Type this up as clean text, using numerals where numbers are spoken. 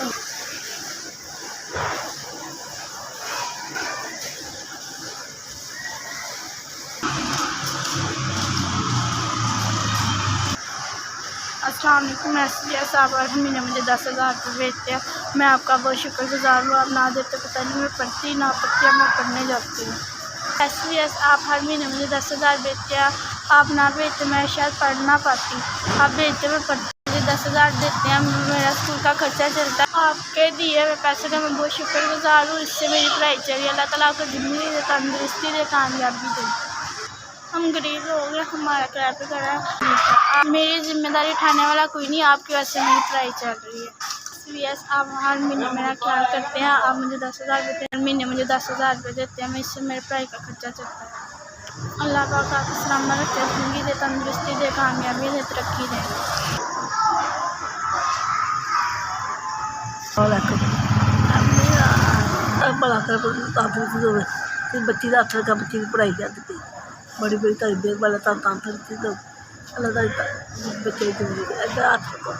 अस्सलाम वालेकुम। एसबीएस आप हर महीने मुझे 10,000 रुपये भेजते हैं। मैं आपका बहुत शुक्रगुजार हूँ। आप ना देते पता नहीं मैं पढ़ती ना पढ़ती, मैं पढ़ने जाती हूँ। एसबीएस आप हर महीने मुझे 10,000 भेजते हैं। आप ना भेजते मैं शायद पढ़ ना पाती। आप भेजते मैं पढ़ती, मुझे 10,000 देते हैं, मेरा स्कूल का खर्चा चलता है। आपके दिए हुए पैसे का मैं बहुत शुक्रगुजार हूँ। इससे मेरी पढ़ाई चली। अल्लाह ताला आपको ज़िंदगी दे, तंदुरुस्ती दे, कामयाबी दे। हम गरीब लोग हैं, हमारा किराया पे करा है। मेरी जिम्मेदारी उठाने वाला कोई नहीं, आपकी वजह से मेरी पढ़ाई चल रही है। एसबीएस आप हर महीने मेरा ख्याल करते हैं। आप मुझे 10,000 देते हैं, हर महीने मुझे 10,000 रुपये देते हैं। मैं इससे मेरी पढ़ाई का खर्चा चलता है। अल्लाह पाक आपको सलामत रखे, ज़िंदगी दे, तंदुरुस्ती दे, कामयाबी दे, तरक्की दे। भला कर बच्ची का हथ रखा, बच्ची की पढ़ाई कर दी। बड़ी बड़ी तारी देर वाला अल्लाह तारी बच्चे की जिंदगी हथ रखो।